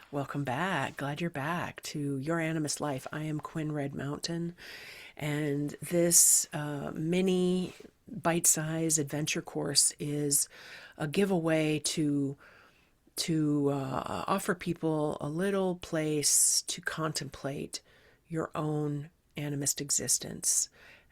Welcome back. Glad you're back to Your Animist Life. I am Quinn Red Mountain, and this mini bite-sized adventure course is a giveaway to offer people a little place to contemplate your own animist existence.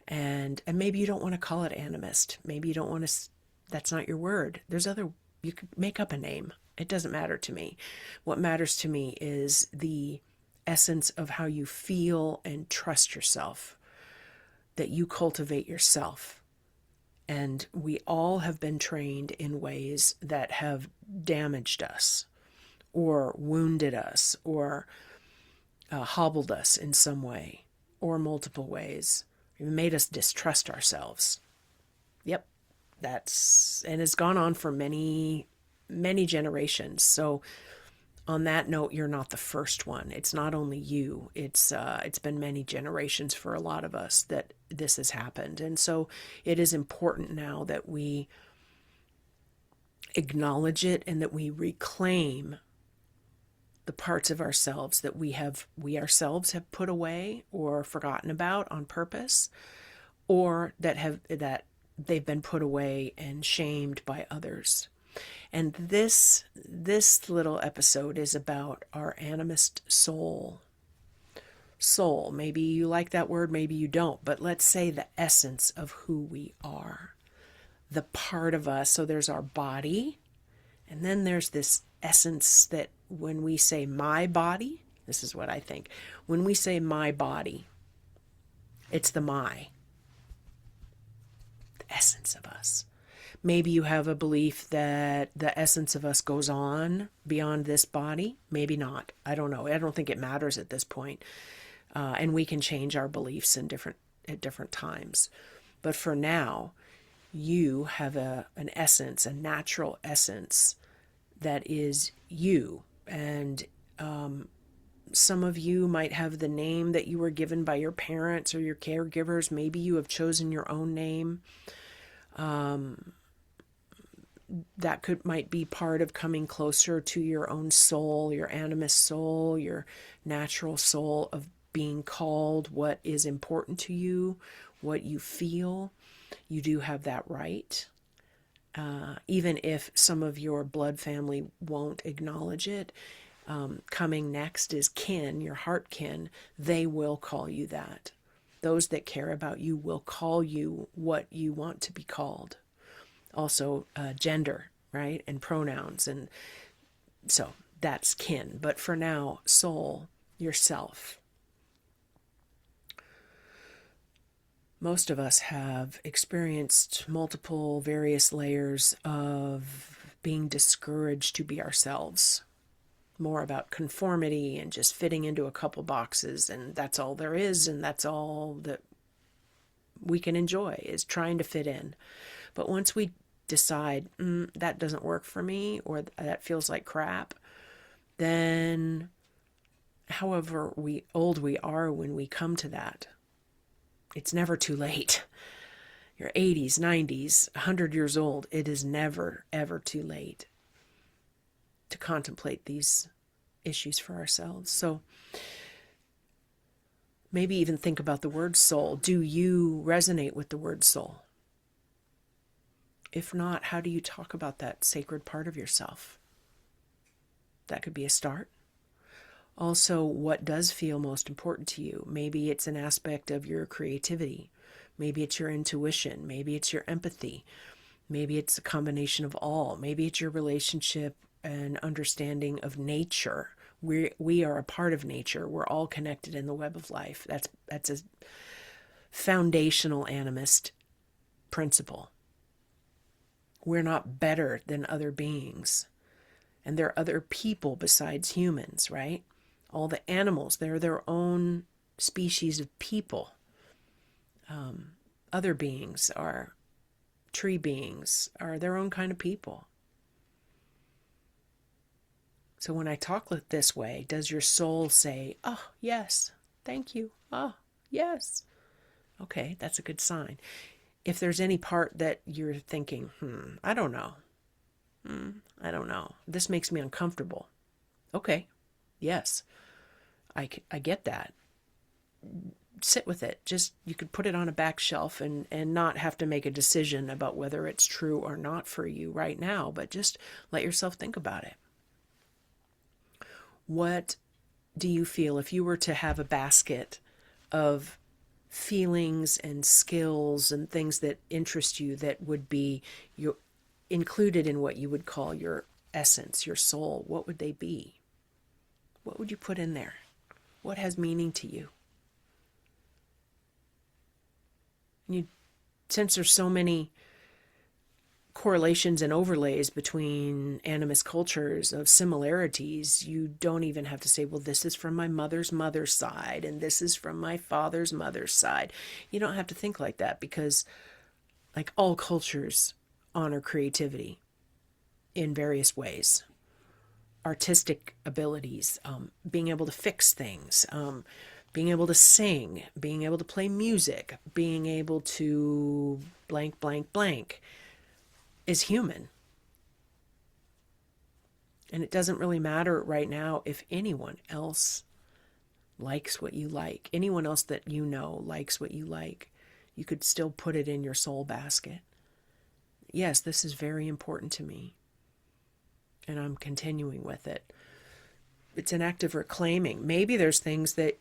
And maybe you don't want to call it animist. Maybe you don't want to. That's not your word. There's other. You could make up a name. It doesn't matter to me. What matters to me is the essence of how you feel and trust yourself, that you cultivate yourself. And we all have been trained in ways that have damaged us or wounded us or hobbled us in some way or multiple ways. It made us distrust ourselves. Yep, and it's gone on for many, many generations. So on that note, you're not the first one. It's not only you. It's been many generations for a lot of us that this has happened. And so it is important now that we acknowledge it and that we reclaim the parts of ourselves that we ourselves have put away or forgotten about on purpose, or that they've been put away and shamed by others. And this little episode is about our animist soul. Soul, maybe you like that word, maybe you don't, but let's say the essence of who we are. The part of us, so there's our body, and then there's this essence that when we say my body, this is what I think. When we say my body, it's the essence of us. Maybe you have a belief that the essence of us goes on beyond this body. Maybe not. I don't know. I don't think it matters at this point. And we can change our beliefs at different times. But for now, you have an essence, a natural essence that is you. And some of you might have the name that you were given by your parents or your caregivers. Maybe you have chosen your own name. That might be part of coming closer to your own soul, your animist soul, your natural soul of being called what is important to you, what you feel. You do have that right. Even if some of your blood family won't acknowledge it, coming next is kin, your heart kin. They will call you that. Those that care about you will call you what you want to be called. Also, gender, right? And pronouns. And so that's kin. But for now, soul, yourself. Most of us have experienced multiple, various layers of being discouraged to be ourselves. More about conformity and just fitting into a couple boxes, and that's all there is, and that's all that we can enjoy, is trying to fit in. But once we decide, that doesn't work for me, or that feels like crap, then however old we are when we come to that, it's never too late. You're 80s, 90s, 100 years old. It is never, ever too late to contemplate these issues for ourselves. So maybe even think about the word soul. Do you resonate with the word soul? If not, how do you talk about that sacred part of yourself? That could be a start. Also, what does feel most important to you? Maybe it's an aspect of your creativity. Maybe it's your intuition. Maybe it's your empathy. Maybe it's a combination of all. Maybe it's your relationship and understanding of nature. We are a part of nature. We're all connected in the web of life. That's a foundational animist principle. We're not better than other beings. And there are other people besides humans, right? All the animals, they're their own species of people. Other beings are tree beings, are their own kind of people. So when I talk this way, does your soul say, oh, yes, thank you, oh, yes? Okay, that's a good sign. If there's any part that you're thinking, I don't know, I don't know, this makes me uncomfortable. Okay, Yes, I get that. Sit with it. Just, you could put it on a back shelf and not have to make a decision about whether it's true or not for you right now, but just let yourself think about it. What do you feel if you were to have a basket of feelings and skills and things that interest you that would be your, included in what you would call your essence, your soul? What would they be? What would you put in there? What has meaning to you? You, since there's so many correlations and overlays between animist cultures of similarities, you don't even have to say, well, this is from my mother's side and this is from my father's mother's side. You don't have to think like that, because like all cultures honor creativity in various ways. Artistic abilities, being able to fix things, being able to sing, being able to play music, being able to blank, blank, blank is human. And it doesn't really matter right now if anyone else likes what you like. Anyone else that you know likes what you like. You could still put it in your soul basket. Yes, this is very important to me, and I'm continuing with it. It's an act of reclaiming. Maybe there's things that,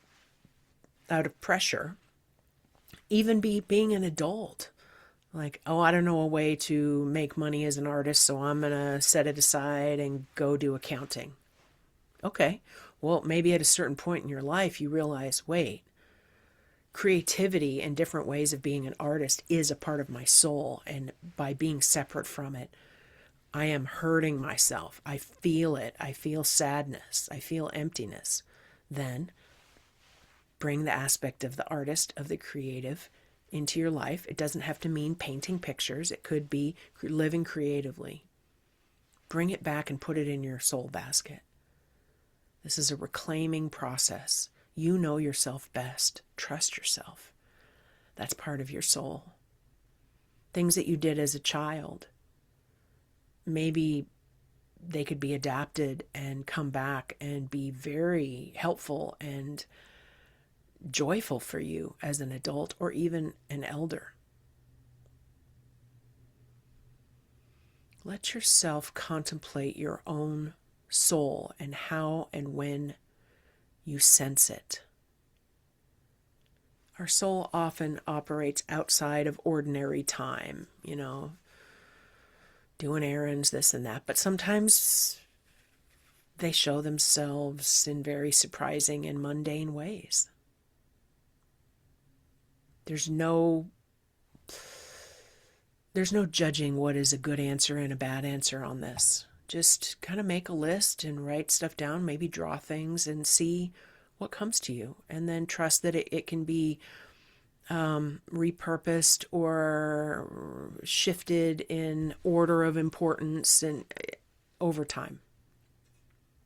out of pressure, even being an adult, like, oh, I don't know a way to make money as an artist, so I'm going to set it aside and go do accounting. Okay, well, maybe at a certain point in your life you realize, wait, creativity and different ways of being an artist is a part of my soul, and by being separate from it, I am hurting myself. I feel it. I feel sadness. I feel emptiness. Then bring the aspect of the artist, of the creative, into your life. It doesn't have to mean painting pictures. It could be living creatively. Bring it back and put it in your soul basket. This is a reclaiming process. You know yourself best. Trust yourself. That's part of your soul. Things that you did as a child, maybe they could be adapted and come back and be very helpful and joyful for you as an adult or even an elder. Let yourself contemplate your own soul and how and when you sense it. Our soul often operates outside of ordinary time, doing errands, this and that, but sometimes they show themselves in very surprising and mundane ways. There's no judging what is a good answer and a bad answer on this. Just kind of make a list and write stuff down, maybe draw things and see what comes to you, and then trust that it can be repurposed or shifted in order of importance and over time.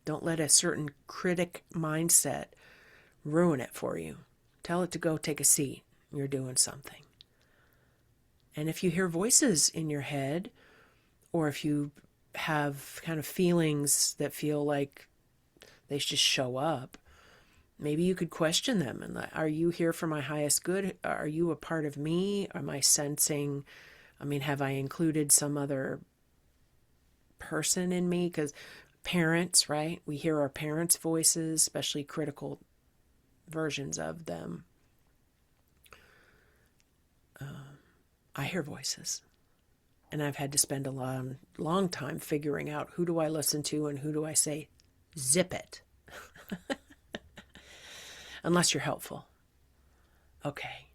Don't let a certain critic mindset ruin it for you. Tell it to go take a seat. You're doing something. And if you hear voices in your head, or if you have kind of feelings that feel like they just show up, maybe you could question them. And are you here for my highest good? Are you a part of me? Am I sensing, have I included some other person in me? Because parents, right? We hear our parents' voices, especially critical versions of them. I hear voices, and I've had to spend a long time figuring out who do I listen to and who do I say, zip it. Unless you're helpful. Okay.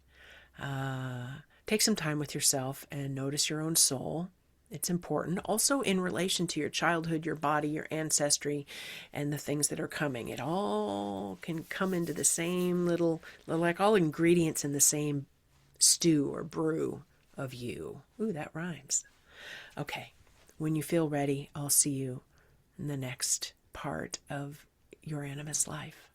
Take some time with yourself and notice your own soul. It's important. Also in relation to your childhood, your body, your ancestry, and the things that are coming. It all can come into the same like all ingredients in the same stew or brew of you. Ooh, that rhymes. Okay. When you feel ready, I'll see you in the next part of Your Animist Life.